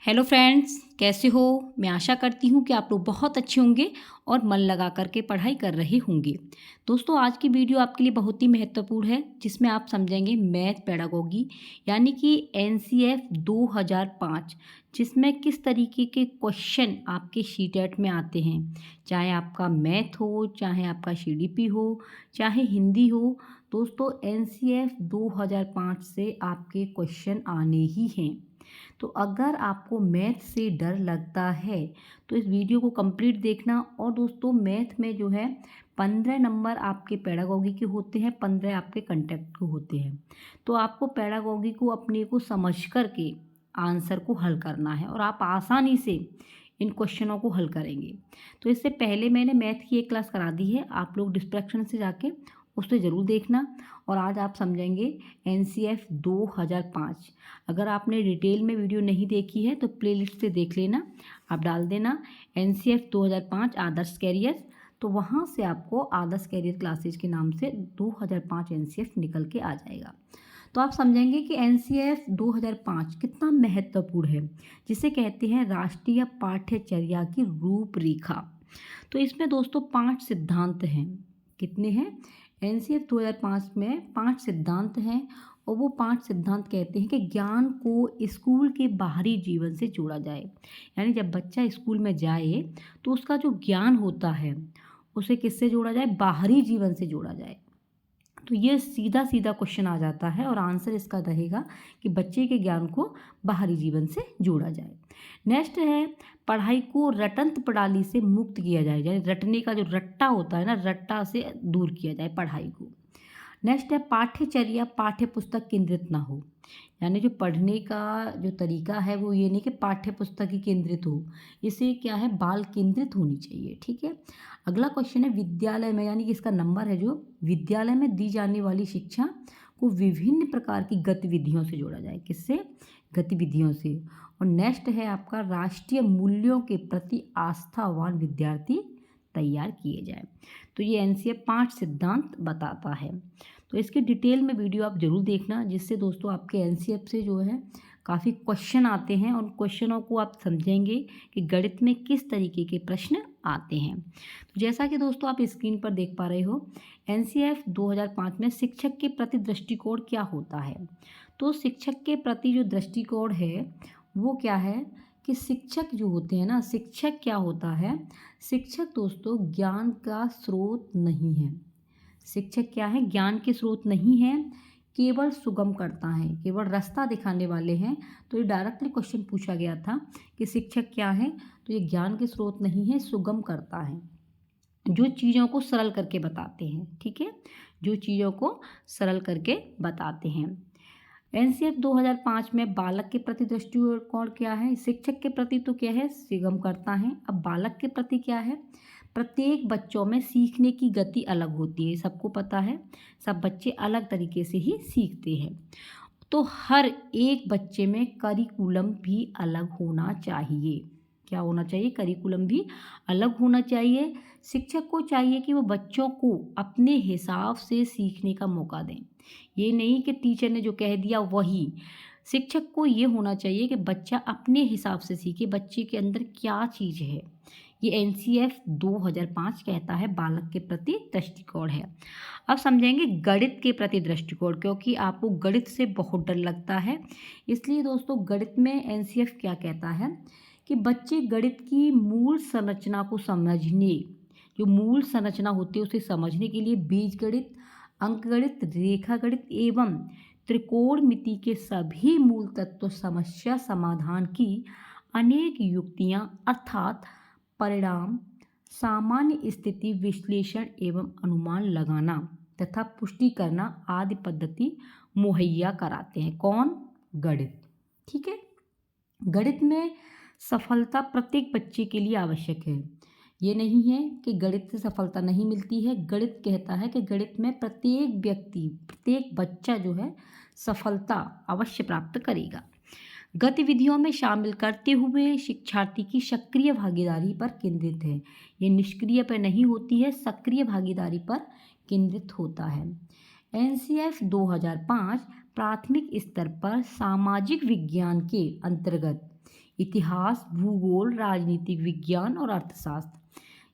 Hello friends, कैसे हो। मैं आशा करती हूँ कि आप लोग बहुत अच्छे होंगे और मन लगा करके पढ़ाई कर रहे होंगे। दोस्तों, आज की वीडियो आपके लिए बहुत ही महत्वपूर्ण है, जिसमें आप समझेंगे मैथ पेडागोगी यानी कि एनसीएफ 2005, जिसमें किस तरीके के क्वेश्चन आपके शीटेट में आते हैं। चाहे आपका मैथ हो, चाहे आपका सीडीपी हो, चाहे हिंदी हो। दोस्तों, एनसीएफ 2005 से आपके क्वेश्चन आने ही हैं। तो अगर आपको मैथ से डर लगता है तो इस वीडियो को कंप्लीट देखना। और दोस्तों, मैथ में जो है 15 नंबर आपके पेडागोगी के होते हैं, 15 आपके कंटेक्ट के होते हैं। तो आपको पेडागोगी को अपने को समझ करके आंसर को हल करना है और आप आसानी से इन क्वेश्चनों को हल करेंगे। तो इससे पहले मैंने मैथ की एक क्लास करा दी है, आप लोग डिस्क्रिप्शन से जाके उसे ज़रूर देखना। और आज आप समझेंगे एनसीएफ 2005। अगर आपने डिटेल में वीडियो नहीं देखी है तो प्लेलिस्ट से देख लेना, आप डाल देना एनसीएफ 2005 आदर्श कैरियर। तो वहाँ से आपको आदर्श कैरियर क्लासेज के नाम से 2005 एनसीएफ निकल के आ जाएगा। तो आप समझेंगे कि एनसीएफ 2005 कितना महत्वपूर्ण है, जिसे कहते हैं राष्ट्रीय पाठ्यचर्या की रूपरेखा। तो इसमें दोस्तों 5 सिद्धांत हैं। कितने हैं? एनसीएफ 2005 में 5 सिद्धांत हैं। और वो 5 सिद्धांत कहते हैं कि ज्ञान को स्कूल के बाहरी जीवन से जोड़ा जाए। यानी जब बच्चा स्कूल में जाए तो उसका जो ज्ञान होता है उसे किससे जोड़ा जाए? बाहरी जीवन से जोड़ा जाए। तो ये सीधा सीधा क्वेश्चन आ जाता है और आंसर इसका रहेगा कि बच्चे के ज्ञान को बाहरी जीवन से जोड़ा जाए। नेक्स्ट है पढ़ाई को रटंत प्रणाली से मुक्त किया जाए, यानी रटने का जो रट्टा होता है ना, रट्टा से दूर किया जाए पढ़ाई को। नेक्स्ट है पाठ्यचर्या पाठ्य पुस्तक केंद्रित ना हो, यानी जो पढ़ने का जो तरीका है वो ये नहीं कि पाठ्य पुस्तक ही केंद्रित हो, इसे क्या है, बाल केंद्रित होनी चाहिए। ठीक है। अगला क्वेश्चन है विद्यालय में, यानी कि इसका नंबर है जो विद्यालय में दी जाने वाली शिक्षा को विभिन्न प्रकार की गतिविधियों से जोड़ा जाए। किससे? गतिविधियों से। और नेक्स्ट है आपका राष्ट्रीय मूल्यों के प्रति आस्थावान विद्यार्थी तैयार किए जाए। तो ये एनसीएफ 5 सिद्धांत बताता है। तो इसके डिटेल में वीडियो आप जरूर देखना, जिससे दोस्तों आपके एनसीएफ से जो है काफ़ी क्वेश्चन आते हैं और क्वेश्चनों को आप समझेंगे कि गणित में किस तरीके के प्रश्न आते हैं। तो जैसा कि दोस्तों आप स्क्रीन पर देख पा रहे हो, एनसीएफ 2005 में शिक्षक के प्रति दृष्टिकोण क्या होता है। तो शिक्षक के प्रति जो दृष्टिकोण है वो क्या है कि शिक्षक जो होते हैं ना, शिक्षक क्या होता है, शिक्षक दोस्तों ज्ञान का स्रोत नहीं है। शिक्षक क्या है? ज्ञान के स्रोत नहीं है, केवल सुगम करता है, केवल रास्ता दिखाने वाले हैं। तो ये डायरेक्टली क्वेश्चन पूछा गया था कि शिक्षक क्या है, तो ये ज्ञान के स्रोत नहीं है, सुगम करता है, जो चीज़ों को सरल करके बताते हैं। ठीक है, जो चीज़ों को सरल करके बताते हैं। एनसीएफ 2005 में बालक के प्रति दृष्टिकोण क्या है? शिक्षक के प्रति तो क्या है, सुगम करता है। अब बालक के प्रति क्या है? प्रत्येक बच्चों में सीखने की गति अलग होती है, सबको पता है, सब बच्चे अलग तरीके से ही सीखते हैं। तो हर एक बच्चे में करिकुलम भी अलग होना चाहिए। क्या होना चाहिए? करिकुलम भी अलग होना चाहिए। शिक्षक को चाहिए कि वो बच्चों को अपने हिसाब से सीखने का मौका दें। ये नहीं कि टीचर ने जो कह दिया वही। शिक्षक को ये होना चाहिए कि बच्चा अपने हिसाब से सीखे, बच्चे के अंदर क्या चीज़ है। ये एनसीएफ 2005 कहता है बालक के प्रति दृष्टिकोण है। अब समझेंगे गणित के प्रति दृष्टिकोण, क्योंकि आपको गणित से बहुत डर लगता है। इसलिए दोस्तों गणित में एनसीएफ क्या कहता है कि बच्चे गणित की मूल संरचना को समझने, जो मूल संरचना होती है उसे समझने के लिए बीजगणित, अंकगणित, रेखा गणित एवं त्रिकोणमिति के सभी मूल तत्व, समस्या समाधान की अनेक युक्तियां अर्थात परिणाम, सामान्य स्थिति विश्लेषण एवं अनुमान लगाना तथा पुष्टि करना आदि पद्धति मुहैया कराते हैं। कौन? गणित। ठीक है। गणित में सफलता प्रत्येक बच्चे के लिए आवश्यक है। ये नहीं है कि गणित से सफलता नहीं मिलती है। गणित कहता है कि गणित में प्रत्येक व्यक्ति, प्रत्येक बच्चा जो है सफलता अवश्य प्राप्त करेगा। गतिविधियों में शामिल करते हुए शिक्षार्थी की सक्रिय भागीदारी पर केंद्रित है। ये निष्क्रिय पर नहीं होती है, सक्रिय भागीदारी पर केंद्रित होता है। एनसीएफ 2005 प्राथमिक स्तर पर सामाजिक विज्ञान के अंतर्गत इतिहास, भूगोल, राजनीतिक विज्ञान और अर्थशास्त्र।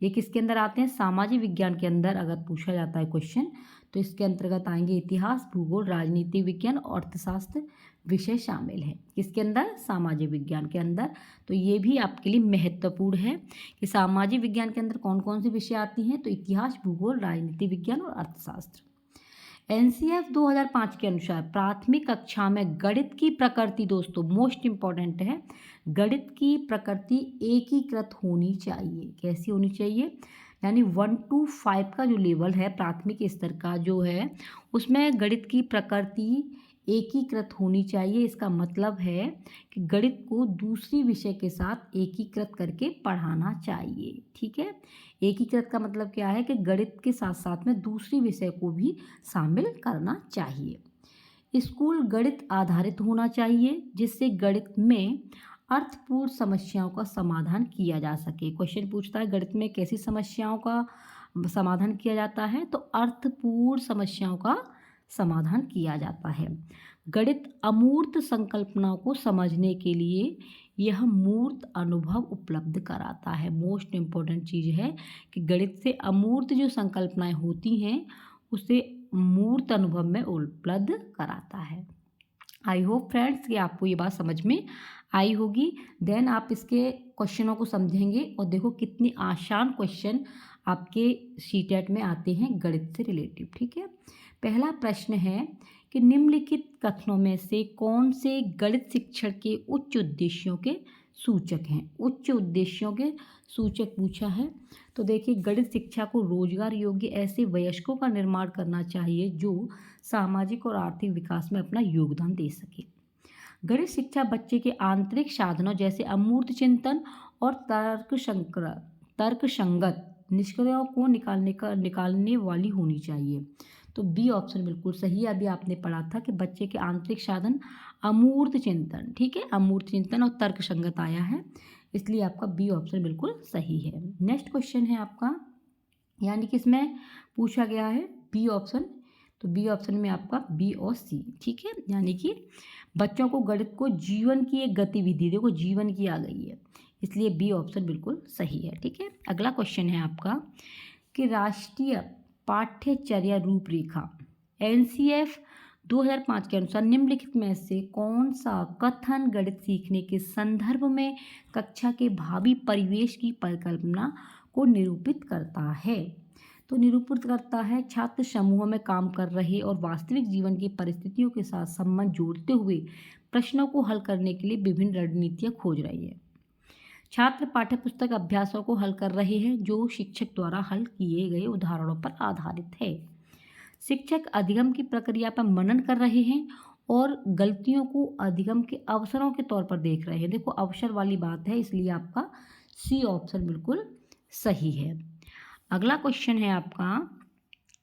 ये किसके अंदर आते हैं? सामाजिक विज्ञान के अंदर अगर पूछा जाता है क्वेश्चन तो इसके अंतर्गत आएंगे इतिहास, भूगोल, राजनीतिक विज्ञान और अर्थशास्त्र विषय शामिल है। किसके अंदर? सामाजिक विज्ञान के अंदर। तो ये भी आपके लिए महत्वपूर्ण है कि सामाजिक विज्ञान के अंदर कौन कौन सी विषय आती हैं, तो इतिहास, भूगोल, राजनीतिक विज्ञान और अर्थशास्त्र। एनसीएफ 2005 के अनुसार प्राथमिक कक्षा में गणित की प्रकृति, दोस्तों मोस्ट इंपॉर्टेंट है, गणित की प्रकृति एकीकृत होनी चाहिए। कैसी होनी चाहिए? यानी 1 to 5 का जो लेवल है, प्राथमिक स्तर का जो है, उसमें गणित की प्रकृति एकीकृत होनी चाहिए। इसका मतलब है कि गणित को दूसरी विषय के साथ एकीकृत करके पढ़ाना चाहिए। ठीक है, एकीकृत का मतलब क्या है कि गणित के साथ साथ में दूसरी विषय को भी शामिल करना चाहिए। स्कूल गणित आधारित होना चाहिए जिससे गणित में अर्थपूर्ण समस्याओं का समाधान किया जा सके। क्वेश्चन पूछता है गणित में कैसी समस्याओं का समाधान किया जाता है, तो अर्थपूर्ण समस्याओं का समाधान किया जाता है। गणित अमूर्त संकल्पनाओं को समझने के लिए यह मूर्त अनुभव उपलब्ध कराता है। मोस्ट इम्पोर्टेंट चीज़ है कि गणित से अमूर्त जो संकल्पनाएं होती हैं उसे मूर्त अनुभव में उपलब्ध कराता है। आई होप फ्रेंड्स कि आपको ये बात समझ में आई होगी। देन आप इसके क्वेश्चनों को समझेंगे और देखो कितनी आसान क्वेश्चन आपके सीटेट में आते हैं गणित से रिलेटिव। ठीक है, पहला प्रश्न है कि निम्नलिखित कथनों में से कौन से गणित शिक्षण के उच्च उद्देश्यों के सूचक हैं? उच्च उद्देश्यों के सूचक पूछा है। तो देखिए, गणित शिक्षा को रोजगार योग्य ऐसे वयस्कों का निर्माण करना चाहिए जो सामाजिक और आर्थिक विकास में अपना योगदान दे सके। गणित शिक्षा बच्चे के आंतरिक साधनों जैसे अमूर्त चिंतन और तर्कसंगत निष्कर्षों को निकालने वाली होनी चाहिए। तो बी ऑप्शन बिल्कुल सही है। अभी आपने पढ़ा था कि बच्चे के आंतरिक साधन अमूर्त चिंतन, ठीक है, अमूर्त चिंतन और तर्कसंगत आया है, इसलिए आपका बी ऑप्शन बिल्कुल सही है। नेक्स्ट क्वेश्चन है आपका, यानी कि इसमें पूछा गया है बी ऑप्शन, तो बी ऑप्शन में आपका बी और सी। ठीक है, यानी कि बच्चों को गणित को जीवन की एक गतिविधि, देखो जीवन की आ गई है, इसलिए बी ऑप्शन बिल्कुल सही है। ठीक है, अगला क्वेश्चन है आपका कि राष्ट्रीय पाठ्यचर्या रूपरेखा एनसीएफ 2005 के अनुसार निम्नलिखित में से कौन सा कथन गणित सीखने के संदर्भ में कक्षा के भावी परिवेश की परिकल्पना को निरूपित करता है? तो निरूपित करता है छात्र समूह में काम कर रहे और वास्तविक जीवन की परिस्थितियों के साथ संबंध जोड़ते हुए प्रश्नों को हल करने के लिए विभिन्न रणनीतियाँ खोज रही है। छात्र पाठ्यपुस्तक अभ्यासों को हल कर रहे हैं जो शिक्षक द्वारा हल किए गए उदाहरणों पर आधारित है। शिक्षक अधिगम की प्रक्रिया पर मनन कर रहे हैं और गलतियों को अधिगम के अवसरों के तौर पर देख रहे हैं। देखो अवसर वाली बात है, इसलिए आपका सी ऑप्शन बिल्कुल सही है। अगला क्वेश्चन है आपका,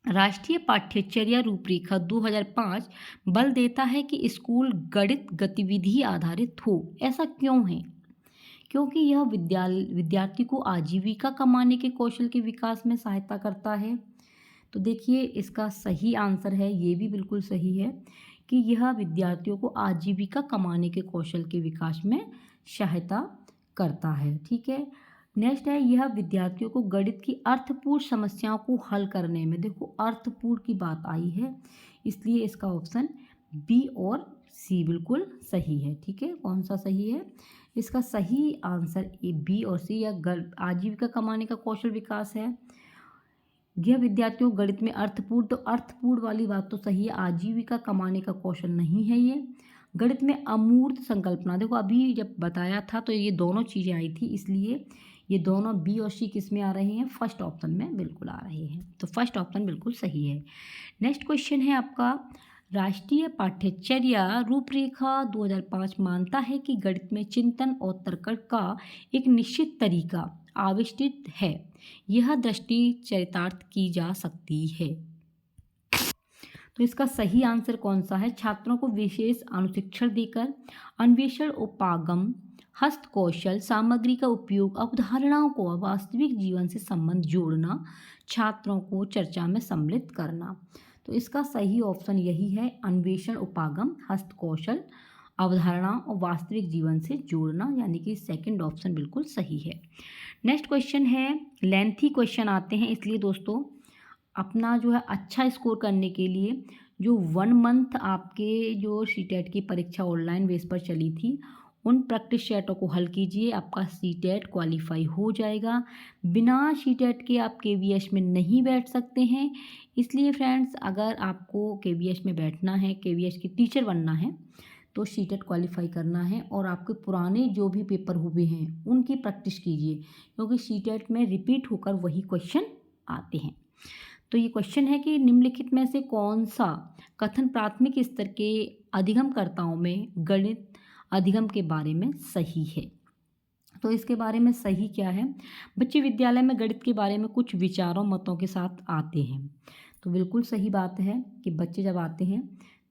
राष्ट्रीय पाठ्यचर्या रूपरेखा 2005 बल देता है कि स्कूल गणित गतिविधि आधारित हो। ऐसा क्यों है? क्योंकि यह विद्यार्थी को आजीविका कमाने के कौशल के विकास में सहायता करता है। तो देखिए इसका सही आंसर है, ये भी बिल्कुल सही है कि यह विद्यार्थियों को आजीविका कमाने के कौशल के विकास में सहायता करता है। ठीक है, नेक्स्ट है, यह विद्यार्थियों को गणित की अर्थपूर्ण समस्याओं को हल करने में, देखो अर्थपूर्ण की बात आई है, इसलिए इसका ऑप्शन बी और सी बिल्कुल सही है। ठीक है, कौन सा सही है? इसका सही आंसर ए बी और सी, या आजीविका कमाने का कौशल विकास है। यह विद्यार्थियों गणित में अर्थपूर्ण, तो अर्थपूर्ण वाली बात तो सही है, आजीविका कमाने का कौशल नहीं है ये। गणित में अमूर्त संकल्पना, देखो अभी जब बताया था तो ये दोनों चीज़ें आई थी, इसलिए ये दोनों बी और सी किस में आ रहे हैं? फर्स्ट ऑप्शन में बिल्कुल आ रहे हैं, तो फर्स्ट ऑप्शन बिल्कुल सही है। नेक्स्ट क्वेश्चन है आपका, राष्ट्रीय पाठ्यचर्या रूपरेखा 2005 मानता है कि गणित में चिंतन और तर्क का एक निश्चित तरीका आविष्कृत है। यह दृष्टि चरितार्थ की जा सकती है। तो इसका सही आंसर कौन सा है? छात्रों को विशेष अनुशिक्षण देकर अन्वेषण, उपागम, हस्त कौशल, सामग्री का उपयोग, अवधारणाओं को वास्तविक जीवन से संबंध जोड़ना, छात्रों को चर्चा में सम्मिलित करना। तो इसका सही ऑप्शन यही है, अन्वेषण, उपागम, हस्त कौशल अवधारणा और वास्तविक जीवन से जोड़ना, यानी कि सेकंड ऑप्शन बिल्कुल सही है। नेक्स्ट क्वेश्चन है, लेंथी क्वेश्चन आते हैं, इसलिए दोस्तों अपना जो है अच्छा स्कोर करने के लिए जो 1 मंथ आपके जो सीटेट की परीक्षा ऑनलाइन बेस पर चली थी, उन प्रैक्टिस सेटों को हल कीजिए, आपका सीटेट क्वालिफाई हो जाएगा। बिना सीटेट के आप केवीएस में नहीं बैठ सकते हैं, इसलिए फ्रेंड्स अगर आपको केवीएस में बैठना है, केवीएस की टीचर बनना है, तो सीटेट क्वालिफाई करना है और आपके पुराने जो भी पेपर हुए हैं उनकी प्रैक्टिस कीजिए, क्योंकि सीटेट में रिपीट होकर वही क्वेश्चन आते हैं। तो ये क्वेश्चन है कि निम्नलिखित में से कौन सा कथन प्राथमिक स्तर के अधिगमकर्ताओं में गणित अधिगम के बारे में सही है। तो इसके बारे में सही क्या है, बच्चे विद्यालय में गणित के बारे में कुछ विचारों मतों के साथ आते हैं। तो बिल्कुल सही बात है कि बच्चे जब आते हैं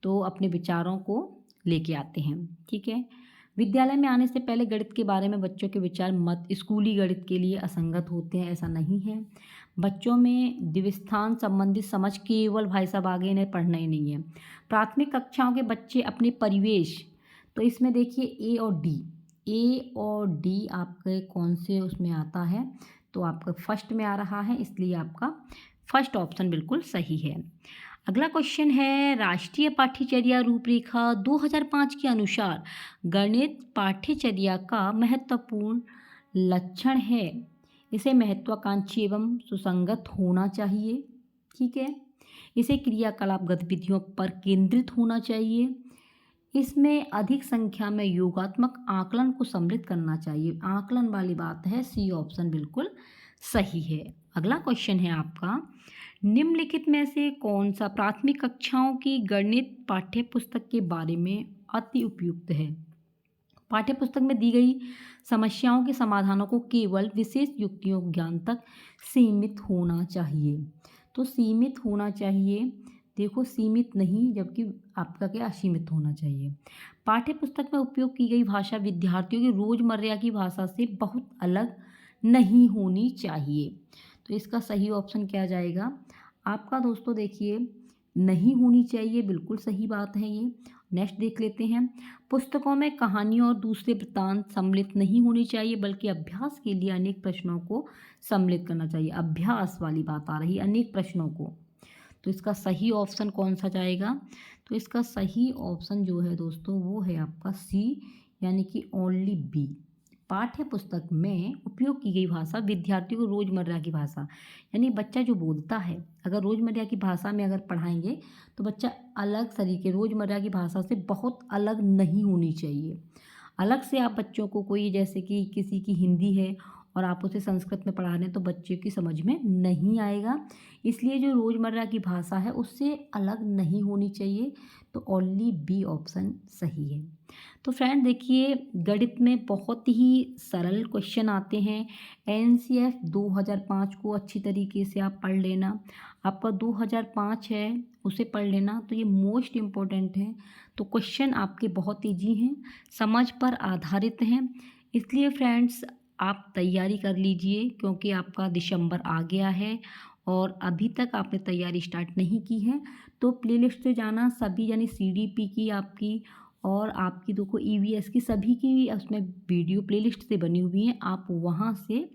तो अपने विचारों को लेके आते हैं, ठीक है। विद्यालय में आने से पहले गणित के बारे में बच्चों के विचार मत स्कूली गणित के लिए असंगत होते हैं, ऐसा नहीं है। बच्चों में दिवस्थान संबंधित समझ केवल भाई साहब आगे इन्हें पढ़ना ही नहीं है। प्राथमिक कक्षाओं के बच्चे अपने परिवेश, तो इसमें देखिए ए और डी आपके कौन से उसमें आता है, तो आपका फर्स्ट में आ रहा है, इसलिए आपका फर्स्ट ऑप्शन बिल्कुल सही है। अगला क्वेश्चन है, राष्ट्रीय पाठ्यचर्या रूपरेखा 2005 के अनुसार गणित पाठ्यचर्या का महत्वपूर्ण लक्षण है, इसे महत्वाकांक्षी एवं सुसंगत होना चाहिए, ठीक है। इसे क्रियाकलाप गतिविधियों पर केंद्रित होना चाहिए, इसमें अधिक संख्या में योगात्मक आकलन को सम्मिलित करना चाहिए। आकलन वाली बात है, सी ऑप्शन बिल्कुल सही है। अगला क्वेश्चन है आपका, निम्नलिखित में से कौन सा प्राथमिक कक्षाओं की गणित पाठ्य पुस्तक के बारे में अति उपयुक्त है। पाठ्य पुस्तक में दी गई समस्याओं के समाधानों को केवल विशेष युक्तियों ज्ञान तक सीमित होना चाहिए। तो सीमित होना चाहिए, देखो सीमित नहीं, जबकि आपका क्या असीमित होना चाहिए। पाठ्य पुस्तक में उपयोग की गई भाषा विद्यार्थियों की रोज़मर्रा की भाषा से बहुत अलग नहीं होनी चाहिए। तो इसका सही ऑप्शन क्या जाएगा आपका दोस्तों, देखिए नहीं होनी चाहिए, बिल्कुल सही बात है ये। नेक्स्ट देख लेते हैं, पुस्तकों में कहानियों और दूसरे वृत्तांत सम्मिलित नहीं होनी चाहिए, बल्कि अभ्यास के लिए अनेक प्रश्नों को सम्मिलित करना चाहिए। अभ्यास वाली बात आ रही है, अनेक प्रश्नों को। तो इसका सही ऑप्शन कौन सा जाएगा, तो इसका सही ऑप्शन जो है दोस्तों वो है आपका सी, यानी कि ओनली बी। पाठ्य पुस्तक में उपयोग की गई भाषा विद्यार्थियों को रोज़मर्रा की भाषा, यानी बच्चा जो बोलता है, अगर रोज़मर्रा की भाषा में अगर पढ़ाएंगे तो बच्चा अलग तरीके रोज़मर्रा की भाषा से बहुत अलग नहीं होनी चाहिए। अलग से आप बच्चों को कोई, जैसे कि किसी की हिंदी है और आप उसे संस्कृत में पढ़ा रहे हैं, तो बच्चे की समझ में नहीं आएगा, इसलिए जो रोज़मर्रा की भाषा है उससे अलग नहीं होनी चाहिए। तो ओनली बी ऑप्शन सही है। तो फ्रेंड देखिए, गणित में बहुत ही सरल क्वेश्चन आते हैं। एनसीएफ 2005 को अच्छी तरीके से आप पढ़ लेना, आपका 2005 है उसे पढ़ लेना, तो ये मोस्ट इम्पोर्टेंट है। तो क्वेश्चन आपके बहुत ईजी हैं, समझ पर आधारित हैं, इसलिए फ्रेंड्स आप तैयारी कर लीजिए, क्योंकि आपका दिसंबर आ गया है और अभी तक आपने तैयारी स्टार्ट नहीं की है। तो प्लेलिस्ट से जाना, सभी यानी सीडीपी की आपकी और आपकी देखो ईवीएस की सभी की उसमें वीडियो प्लेलिस्ट से बनी हुई हैं, आप वहाँ से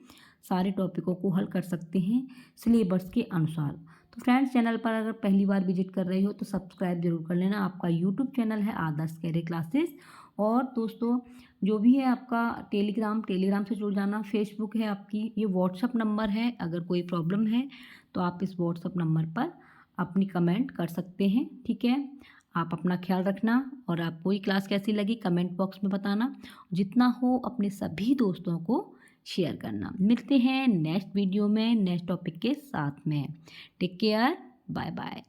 सारे टॉपिकों को हल कर सकते हैं सिलेबस के अनुसार। तो फ्रेंड्स, चैनल पर अगर पहली बार विजिट कर रहे हो तो सब्सक्राइब जरूर कर लेना। आपका यूट्यूब चैनल है आदर्श कैरियर क्लासेस, और दोस्तों जो भी है आपका टेलीग्राम से जुड़ जाना। फेसबुक है आपकी, ये व्हाट्सअप नंबर है, अगर कोई प्रॉब्लम है तो आप इस व्हाट्सअप नंबर पर अपनी कमेंट कर सकते हैं, ठीक है। आप अपना ख्याल रखना, और आपको ये क्लास कैसी लगी कमेंट बॉक्स में बताना। जितना हो अपने सभी दोस्तों को शेयर करना। मिलते हैं नेक्स्ट वीडियो में नेक्स्ट टॉपिक के साथ में। Take care, bye bye.